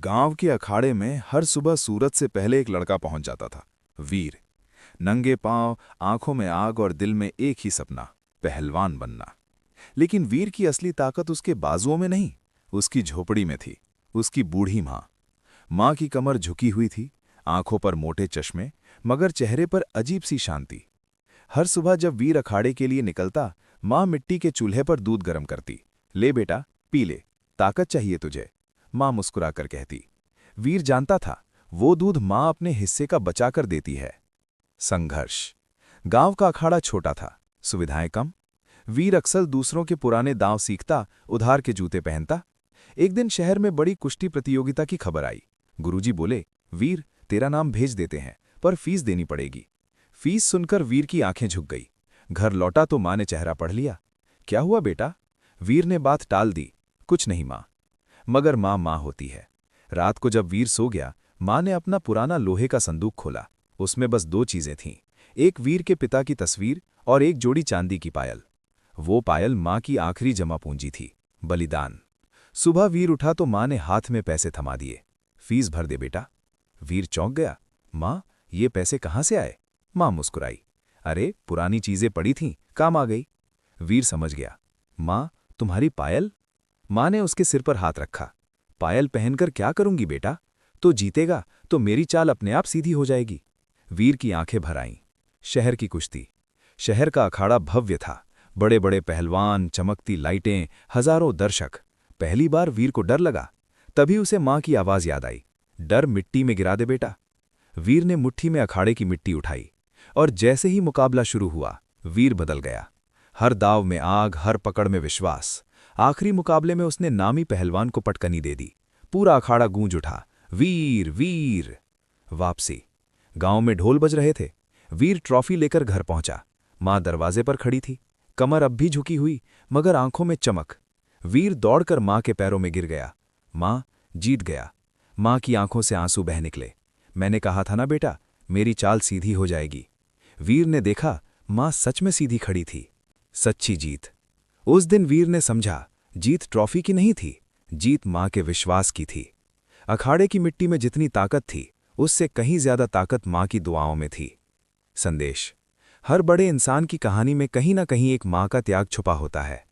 गांव के अखाड़े में हर सुबह सूरज से पहले एक लड़का पहुंच जाता था। वीर। नंगे पांव, आंखों में आग और दिल में एक ही सपना, पहलवान बनना। लेकिन वीर की असली ताकत उसके बाजुओं में नहीं, उसकी झोपड़ी में थी। उसकी बूढ़ी माँ की कमर झुकी हुई थी, आंखों पर मोटे चश्मे, मगर चेहरे पर अजीब सी शांति। हर सुबह जब वीर अखाड़े के लिए निकलता, माँ मिट्टी के चूल्हे पर दूध गर्म करती। ले बेटा, पी ले, ताकत चाहिए तुझे, माँ मुस्कुराकर कहती। वीर जानता था, वो दूध माँ अपने हिस्से का बचाकर देती है। संघर्ष। गांव का अखाड़ा छोटा था, सुविधाएं कम। वीर अक्सर दूसरों के पुराने दांव सीखता, उधार के जूते पहनता। एक दिन शहर में बड़ी कुश्ती प्रतियोगिता की खबर आई। गुरुजी बोले, वीर, तेरा नाम भेज देते हैं, पर फीस देनी पड़ेगी। फीस सुनकर वीर की आंखें झुक गई। घर लौटा तो माँ ने चेहरा पढ़ लिया। क्या हुआ बेटा? वीर ने बात टाल दी। कुछ नहीं माँ। मगर माँ होती है। रात को जब वीर सो गया, माँ ने अपना पुराना लोहे का संदूक खोला। उसमें बस दो चीजें थीं, एक वीर के पिता की तस्वीर और एक जोड़ी चांदी की पायल। वो पायल माँ की आखिरी जमा पूंजी थी, बलिदान। सुबह वीर उठा तो माँ ने हाथ में पैसे थमा दिए। फीस भर दे बेटा। वीर चौंक गया। माँ, ये पैसे कहाँ से आए? माँ मुस्कुराई। अरे, पुरानी चीजें पड़ी थीं, काम आ गई। वीर समझ गया। माँ, तुम्हारी पायल? माँ ने उसके सिर पर हाथ रखा। पायल पहनकर क्या करूंगी बेटा? तो जीतेगा तो मेरी चाल अपने आप सीधी हो जाएगी। वीर की आंखें भर आईं। शहर की कुश्ती। शहर का अखाड़ा भव्य था, बड़े बड़े पहलवान, चमकती लाइटें, हजारों दर्शक। पहली बार वीर को डर लगा। तभी उसे माँ की आवाज याद आई, डर मिट्टी में गिरा दे बेटा। वीर ने मुट्ठी में अखाड़े की मिट्टी उठाई, और जैसे ही मुकाबला शुरू हुआ, वीर बदल गया। हर दाव में आग, हर पकड़ में विश्वास। आखिरी मुकाबले में उसने नामी पहलवान को पटकनी दे दी। पूरा अखाड़ा गूंज उठा, वीर वीर। वापसी। गांव में ढोल बज रहे थे। वीर ट्रॉफी लेकर घर पहुंचा। माँ दरवाजे पर खड़ी थी, कमर अब भी झुकी हुई, मगर आंखों में चमक। वीर दौड़कर माँ के पैरों में गिर गया। माँ, जीत गया। माँ की आंखों से आंसू बह निकले। मैंने कहा था ना बेटा, मेरी चाल सीधी हो जाएगी। वीर ने देखा, माँ सच में सीधी खड़ी थी। सच्ची जीत। उस दिन वीर ने समझा, जीत ट्रॉफी की नहीं थी, जीत माँ के विश्वास की थी। अखाड़े की मिट्टी में जितनी ताकत थी, उससे कहीं ज्यादा ताकत माँ की दुआओं में थी। संदेश। हर बड़े इंसान की कहानी में कहीं ना कहीं एक माँ का त्याग छुपा होता है।